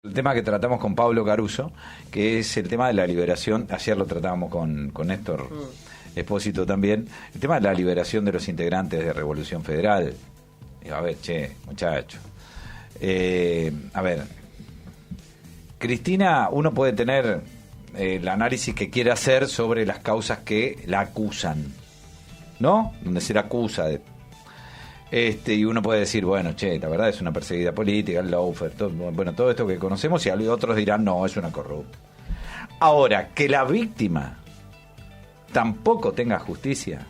El tema que tratamos con Pablo Caruso, que es el tema de la liberación, ayer lo tratábamos con Néstor Espósito también, el tema de la liberación de los integrantes de Revolución Federal. A ver, muchacho. A ver, Cristina, uno puede tener el análisis que quiere hacer sobre las causas que la acusan, ¿no? Donde se la acusa de... y uno puede decir, bueno, la verdad es una perseguida política, el lawfare, todo esto que conocemos, y otros dirán, no, es una corrupta. Ahora, que la víctima tampoco tenga justicia,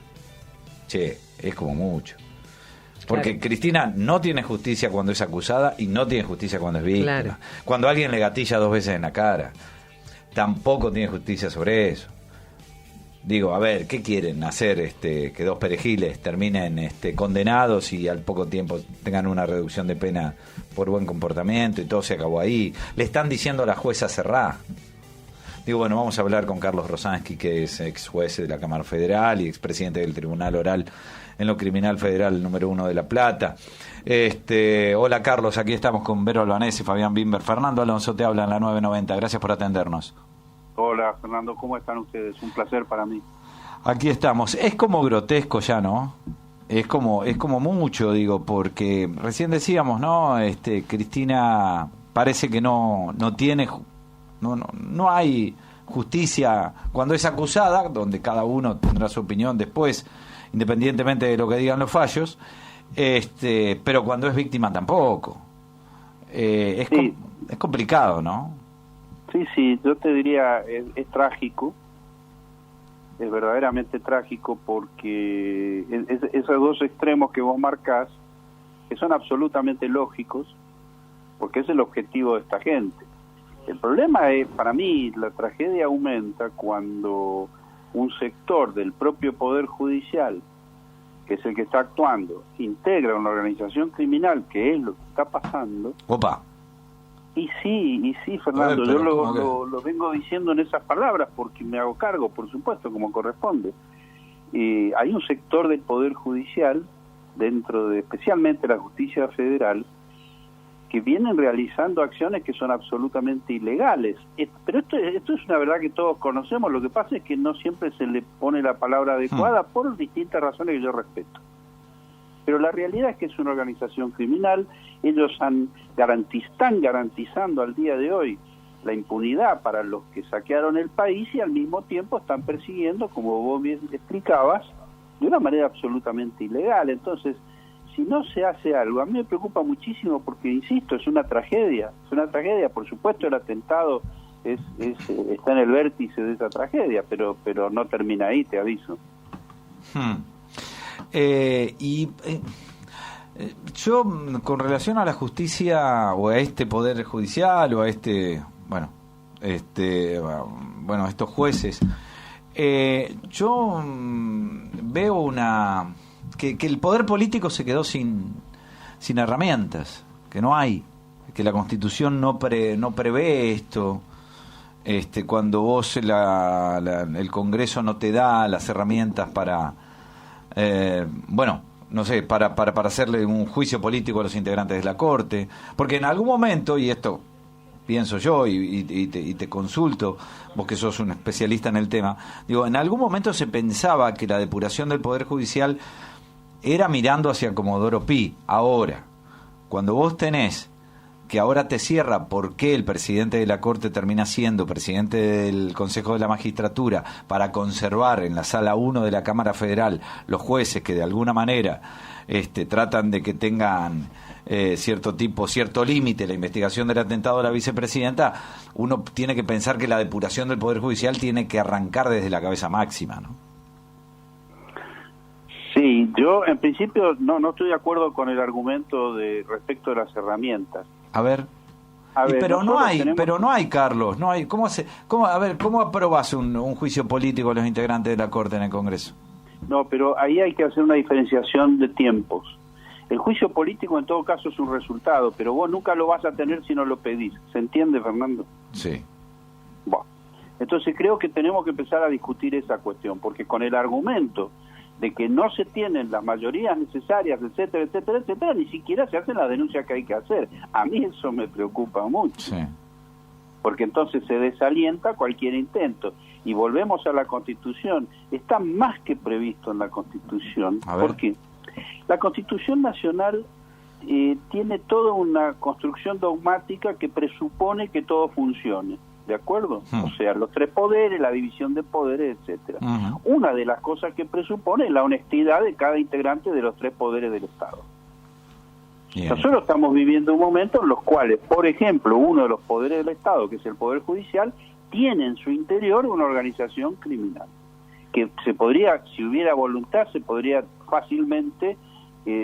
es como mucho. Porque claro, Cristina no tiene justicia cuando es acusada y no tiene justicia cuando es víctima. Claro. Cuando alguien le gatilla 2 veces en la cara, tampoco tiene justicia sobre eso. Digo, a ver, ¿qué quieren hacer? Que 2 perejiles terminen condenados y al poco tiempo tengan una reducción de pena por buen comportamiento y todo se acabó ahí. Le están diciendo a la jueza cerrá. Digo, bueno, vamos a hablar con Carlos Rosansky, que es ex juez de la Cámara Federal y expresidente del Tribunal Oral en lo Criminal Federal número 1 de La Plata. Hola Carlos, aquí estamos con Vero Albanese y Fabián Bimber. Fernando Alonso te habla en la 990, gracias por atendernos. Hola Fernando, ¿cómo están ustedes? Un placer para mí. Aquí estamos. Es como grotesco ya, ¿no? Es como mucho, digo, porque recién decíamos, ¿no? Cristina parece que no tiene, no hay justicia cuando es acusada, donde cada uno tendrá su opinión después, independientemente de lo que digan los fallos, pero cuando es víctima tampoco. Es complicado, ¿no? Sí, yo te diría, es trágico, es verdaderamente trágico porque esos 2 extremos que vos marcás, que son absolutamente lógicos, porque es el objetivo de esta gente. El problema es, para mí, la tragedia aumenta cuando un sector del propio Poder Judicial, que es el que está actuando, integra una organización criminal, que es lo que está pasando. ¡Opa! Y sí, Fernando, yo lo vengo diciendo en esas palabras porque me hago cargo, por supuesto, como corresponde. Hay un sector del Poder Judicial, dentro de especialmente la Justicia Federal, que vienen realizando acciones que son absolutamente ilegales. Pero esto es una verdad que todos conocemos, lo que pasa es que no siempre se le pone la palabra adecuada por distintas razones que yo respeto. Pero la realidad es que es una organización criminal, ellos están garantizando al día de hoy la impunidad para los que saquearon el país y al mismo tiempo están persiguiendo, como vos bien explicabas, de una manera absolutamente ilegal. Entonces, si no se hace algo, a mí me preocupa muchísimo porque, insisto, es una tragedia, por supuesto el atentado está en el vértice de esa tragedia, pero no termina ahí, te aviso. Yo, con relación a la justicia o a este poder judicial o a estos jueces, yo veo que el poder político se quedó sin herramientas, que no hay, que la Constitución no prevé esto. Cuando vos el Congreso no te da las herramientas para para hacerle un juicio político a los integrantes de la Corte, porque en algún momento, y esto pienso yo y te consulto, vos que sos un especialista en el tema, digo, en algún momento se pensaba que la depuración del Poder Judicial era mirando hacia Comodoro Pi. Ahora, cuando vos tenés que ahora te cierra por qué el presidente de la Corte termina siendo presidente del Consejo de la Magistratura para conservar en la Sala 1 de la Cámara Federal los jueces que de alguna manera tratan de que tengan cierto límite la investigación del atentado a la vicepresidenta, uno tiene que pensar que la depuración del Poder Judicial tiene que arrancar desde la cabeza máxima, ¿no? Sí, yo en principio no estoy de acuerdo con el argumento respecto de las herramientas. A ver, pero no hay, Carlos, no hay. ¿Cómo aprobás un juicio político a los integrantes de la Corte en el Congreso? No, pero ahí hay que hacer una diferenciación de tiempos. El juicio político en todo caso es un resultado, pero vos nunca lo vas a tener si no lo pedís. ¿Se entiende, Fernando? Sí. Bueno, entonces creo que tenemos que empezar a discutir esa cuestión, porque con el argumento de que no se tienen las mayorías necesarias, etcétera, ni siquiera se hacen las denuncias que hay que hacer. A mí eso me preocupa mucho. Sí. porque entonces se desalienta cualquier intento. Y volvemos a la Constitución, está más que previsto en la Constitución, porque la Constitución Nacional tiene toda una construcción dogmática que presupone que todo funcione, ¿de acuerdo? O sea, los 3 poderes, la división de poderes, etcétera. Una de las cosas que presupone es la honestidad de cada integrante de los 3 poderes del Estado. Nosotros estamos viviendo un momento en los cuales, por ejemplo, uno de los poderes del Estado, que es el Poder Judicial, tiene en su interior una organización criminal, que se podría, si hubiera voluntad, se podría fácilmente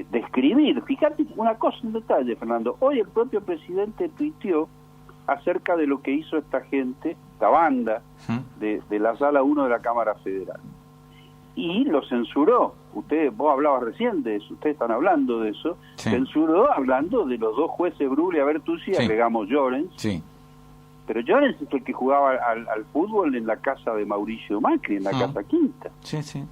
describir. Fíjate una cosa, un detalle, Fernando. Hoy el propio presidente tuiteó acerca de lo que hizo esta gente, esta banda de la Sala 1 de la Cámara Federal. Y lo censuró. Vos hablabas recién de eso, ustedes están hablando de eso. Sí. Censuró hablando de los 2 jueces, Bruglia, Bertuzzi, agregamos Llorens. Sí. Pero Llorens es el que jugaba al fútbol en la casa de Mauricio Macri, en la Casa Quinta. Sí, sí.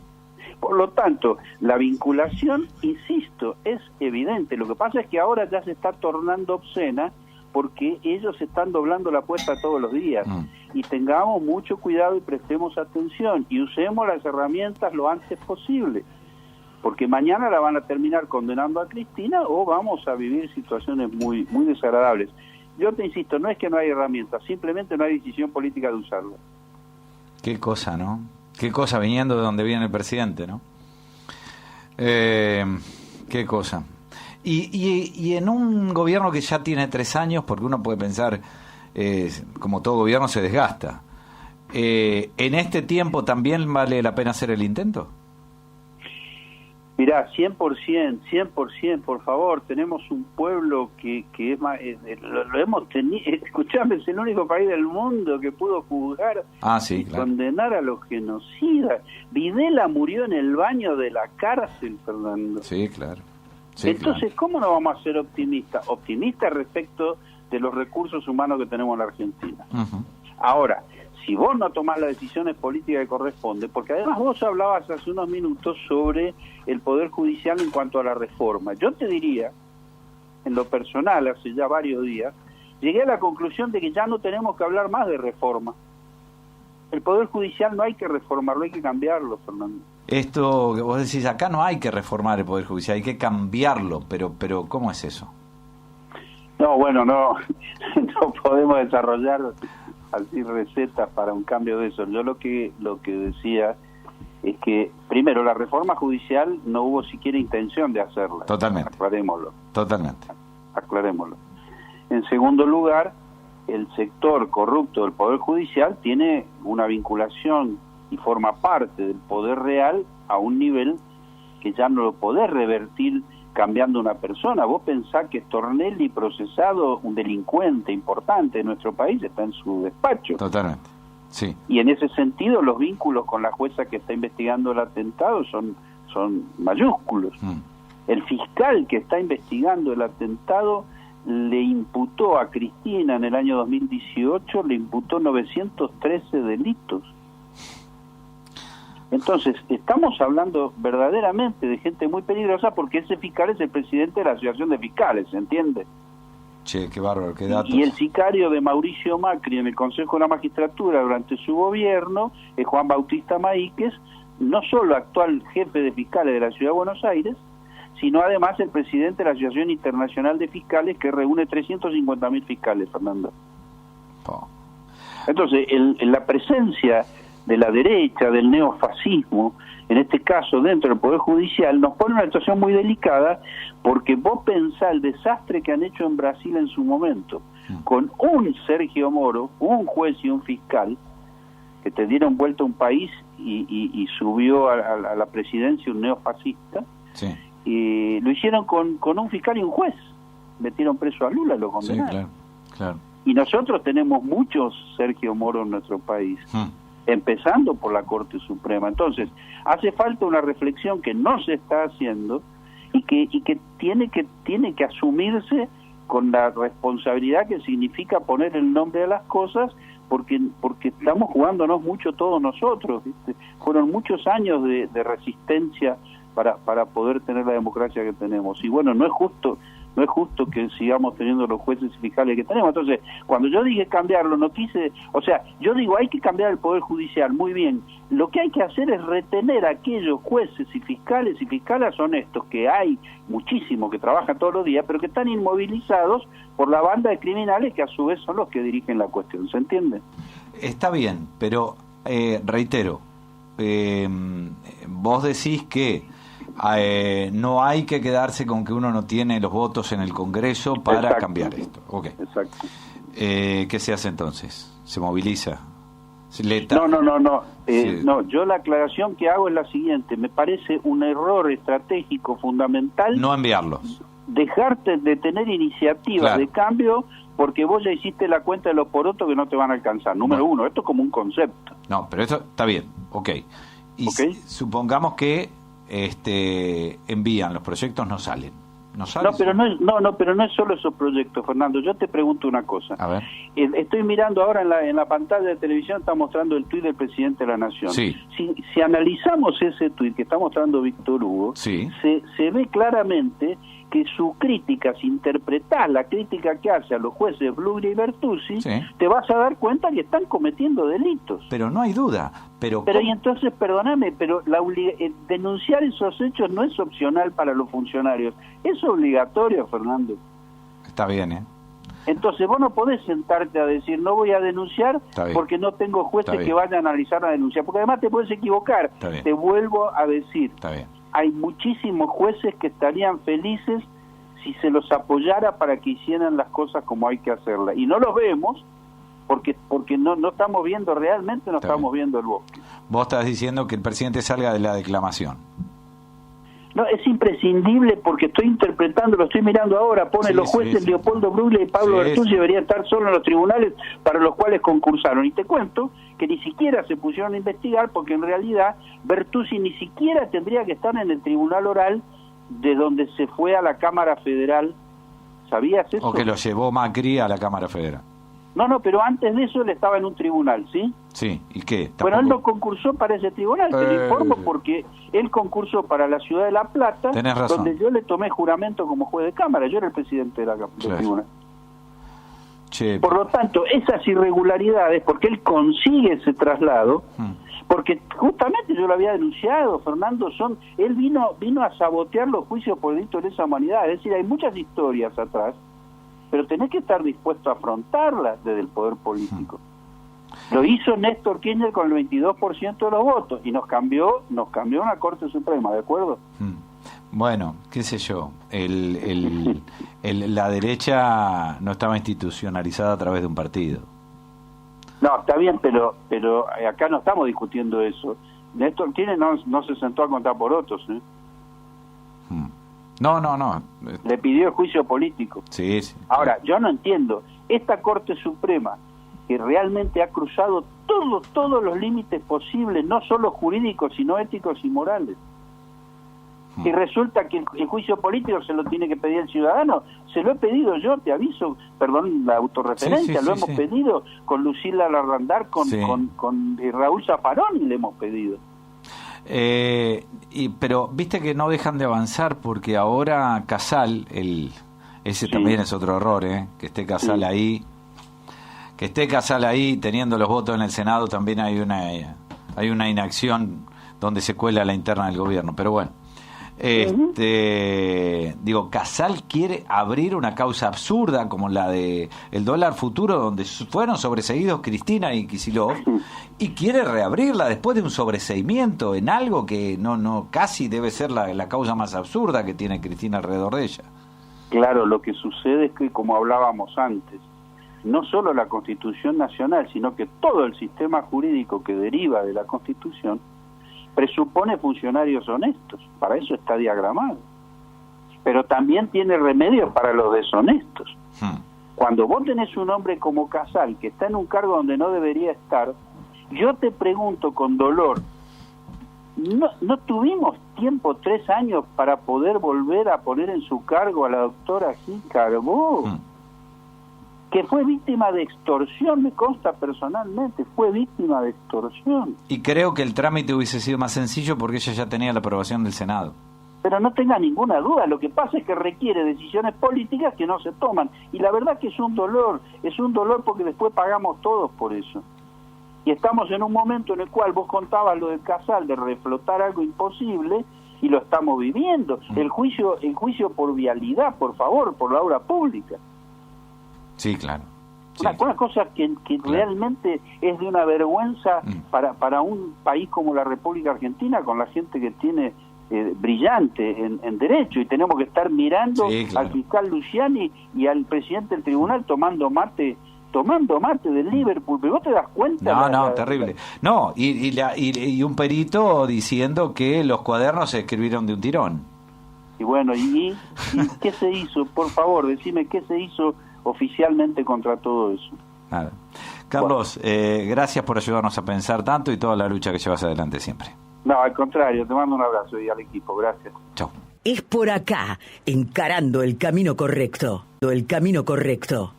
Por lo tanto, la vinculación, insisto, es evidente. Lo que pasa es que ahora ya se está tornando obscena porque ellos están doblando la apuesta todos los días. Y tengamos mucho cuidado y prestemos atención y usemos las herramientas lo antes posible, porque mañana la van a terminar condenando a Cristina o vamos a vivir situaciones muy, muy desagradables. Yo te insisto, no es que no hay herramientas, simplemente no hay decisión política de usarlas. Qué cosa, ¿no? Qué cosa viniendo de donde viene el presidente, ¿no? Qué cosa. Y en un gobierno que ya tiene 3 años, porque uno puede pensar, como todo gobierno se desgasta, ¿en este tiempo también vale la pena hacer el intento? Mirá, 100%, por favor, tenemos un pueblo que es más, lo hemos tenido, escuchame, es el único país del mundo que pudo juzgar y condenar a los genocidas. Videla murió en el baño de la cárcel, Fernando. Sí, claro. Sí, entonces, ¿cómo no vamos a ser optimistas? Optimistas respecto de los recursos humanos que tenemos en la Argentina. Ahora, si vos no tomás las decisiones políticas que corresponden, porque además vos hablabas hace unos minutos sobre el Poder Judicial en cuanto a la reforma. Yo te diría, en lo personal, hace ya varios días, llegué a la conclusión de que ya no tenemos que hablar más de reforma. El Poder Judicial no hay que reformarlo, hay que cambiarlo, Fernando. Esto que vos decís, acá no hay que reformar el Poder Judicial, hay que cambiarlo, pero ¿cómo es eso? No, bueno, no podemos desarrollar así recetas para un cambio de eso. Yo lo que decía es que, primero, la reforma judicial no hubo siquiera intención de hacerla. Totalmente. Aclarémoslo. Totalmente. Aclarémoslo. En segundo lugar, el sector corrupto del Poder Judicial tiene una vinculación y forma parte del poder real a un nivel que ya no lo podés revertir cambiando una persona. Vos pensás que Stornelli, procesado, un delincuente importante de nuestro país, está en su despacho. Totalmente, sí. Y en ese sentido los vínculos con la jueza que está investigando el atentado son mayúsculos. El fiscal que está investigando el atentado le imputó a Cristina en el año 2018, le imputó 913 delitos. Entonces, estamos hablando verdaderamente de gente muy peligrosa porque ese fiscal es el presidente de la Asociación de Fiscales, ¿se entiende? Che, qué bárbaro, qué datos. Y el sicario de Mauricio Macri en el Consejo de la Magistratura durante su gobierno es Juan Bautista Maíquez, no solo actual jefe de fiscales de la Ciudad de Buenos Aires, sino además el presidente de la Asociación Internacional de Fiscales que reúne 350.000 fiscales, Fernando. Entonces, la presencia de la derecha, del neofascismo, en este caso dentro del Poder Judicial, nos pone en una situación muy delicada porque vos pensás el desastre que han hecho en Brasil en su momento, con un Sergio Moro, un juez y un fiscal, que te dieron vuelta a un país y subió a la presidencia un neofascista, y lo hicieron con un fiscal y un juez, metieron preso a Lula, lo condenaron. Sí, claro. Y nosotros tenemos muchos Sergio Moro en nuestro país. Empezando por la Corte Suprema. Entonces, hace falta una reflexión que no se está haciendo y que tiene que asumirse con la responsabilidad que significa poner el nombre a las cosas, porque estamos jugándonos mucho todos nosotros, ¿viste? Fueron muchos años de resistencia para poder tener la democracia que tenemos. Y bueno, no es justo No es justo que sigamos teniendo los jueces y fiscales que tenemos. Entonces, cuando yo dije cambiarlo, no quise... O sea, yo digo, hay que cambiar el Poder Judicial, muy bien. Lo que hay que hacer es retener a aquellos jueces y fiscales honestos, que hay muchísimos que trabajan todos los días, pero que están inmovilizados por la banda de criminales que a su vez son los que dirigen la cuestión. ¿Se entiende? Está bien, pero reitero, vos decís que no hay que quedarse con que uno no tiene los votos en el Congreso para Exacto. cambiar esto. Okay. Exacto. ¿Qué se hace entonces? ¿Se moviliza? No, yo la aclaración que hago es la siguiente. Me parece un error estratégico fundamental no enviarlos, dejarte de tener iniciativas de cambio porque vos ya hiciste la cuenta de los porotos que no te van a alcanzar. Número uno, esto es como un concepto. No, pero esto está bien, y supongamos que envían los proyectos, no salen. No, pero no es solo esos proyectos, Fernando. Yo te pregunto una cosa. A ver. Estoy mirando ahora en la pantalla de televisión, está mostrando el tuit del presidente de la Nación. Sí. Si analizamos ese tuit que está mostrando Víctor Hugo, sí, se ve claramente que su crítica, si interpretás la crítica que hace a los jueces Bruglia y Bertuzzi, te vas a dar cuenta que están cometiendo delitos. Pero no hay duda. Pero y entonces, perdóname, pero denunciar esos hechos no es opcional para los funcionarios, es obligatorio, Fernando. Está bien, ¿eh? Entonces vos no podés sentarte a decir, no voy a denunciar porque no tengo jueces que vayan a analizar la denuncia, porque además te puedes equivocar. Te vuelvo a decir, hay muchísimos jueces que estarían felices si se los apoyara para que hicieran las cosas como hay que hacerlas. Y no los vemos porque no estamos viendo realmente, estamos viendo el bosque. Vos estás diciendo que el presidente salga de la declamación. No, es imprescindible porque estoy interpretando, lo estoy mirando ahora, pone los jueces Leopoldo Bruglia y Pablo Bertuzzi deberían estar solo en los tribunales para los cuales concursaron. Y te cuento que ni siquiera se pusieron a investigar porque en realidad Bertuzzi ni siquiera tendría que estar en el tribunal oral de donde se fue a la Cámara Federal. ¿Sabías eso? O que lo llevó Macri a la Cámara Federal. No, pero antes de eso él estaba en un tribunal, ¿sí? Sí, ¿y qué? ¿Tampoco? Bueno, él no concursó para ese tribunal, te lo informo porque él concursó para la Ciudad de La Plata, donde yo le tomé juramento como juez de cámara, yo era el presidente del tribunal. Por lo tanto, esas irregularidades, porque él consigue ese traslado, porque justamente yo lo había denunciado, Fernando, él vino a sabotear los juicios por delito de lesa humanidad, es decir, hay muchas historias atrás, pero tenés que estar dispuesto a afrontarlas desde el poder político. Lo hizo Néstor Kirchner con el 22% de los votos y nos cambió una Corte Suprema, ¿de acuerdo? Bueno, qué sé yo, la derecha no estaba institucionalizada a través de un partido. No, está bien, pero acá no estamos discutiendo eso. Néstor Kirchner no se sentó a contar por otros, ¿eh? No. Le pidió el juicio político. Sí. Ahora, yo no entiendo. Esta Corte Suprema, que realmente ha cruzado todos los límites posibles, no solo jurídicos, sino éticos y morales. Y resulta que el juicio político se lo tiene que pedir el ciudadano. Se lo he pedido yo, te aviso, perdón la autorreferencia, lo hemos pedido con Lucila Larrandar, con Raúl Zaffaroni le hemos pedido. Pero viste que no dejan de avanzar porque ahora Casal, ese también es otro error, que esté Casal ahí, teniendo los votos en el Senado, también hay una inacción donde se cuela la interna del gobierno, pero bueno. Casal quiere abrir una causa absurda como la de el dólar futuro, donde fueron sobreseídos Cristina y Kicillof, y quiere reabrirla después de un sobreseimiento en algo que no casi debe ser la causa más absurda que tiene Cristina alrededor de ella. Claro, lo que sucede es que, como hablábamos antes, no solo la Constitución Nacional, sino que todo el sistema jurídico que deriva de la Constitución presupone funcionarios honestos, para eso está diagramado, pero también tiene remedio para los deshonestos. Cuando vos tenés un hombre como Casal que está en un cargo donde no debería estar, yo te pregunto con dolor, ¿no tuvimos tiempo, 3 años, para poder volver a poner en su cargo a la doctora Gil Carbó? Que fue víctima de extorsión, me consta personalmente, fue víctima de extorsión. Y creo que el trámite hubiese sido más sencillo porque ella ya tenía la aprobación del Senado. Pero no tenga ninguna duda, lo que pasa es que requiere decisiones políticas que no se toman. Y la verdad que es un dolor porque después pagamos todos por eso. Y estamos en un momento en el cual vos contabas lo del Casal, de reflotar algo imposible, y lo estamos viviendo. El juicio por vialidad, por favor, por la obra pública. Sí, claro. Sí, una cosa que claro, realmente es de una vergüenza para un país como la República Argentina, con la gente que tiene brillante en derecho, y tenemos que estar mirando al fiscal Luciani y al presidente del tribunal tomando mate del Liverpool. ¿Pero vos te das cuenta? No, terrible. No, y un perito diciendo que los cuadernos se escribieron de un tirón. Y bueno, ¿y qué se hizo? Por favor, decime qué se hizo oficialmente contra todo eso. Nada. Carlos, gracias por ayudarnos a pensar tanto y toda la lucha que llevas adelante siempre. No, al contrario, te mando un abrazo y al equipo, gracias. Chao. Es por acá, encarando el camino correcto. El camino correcto.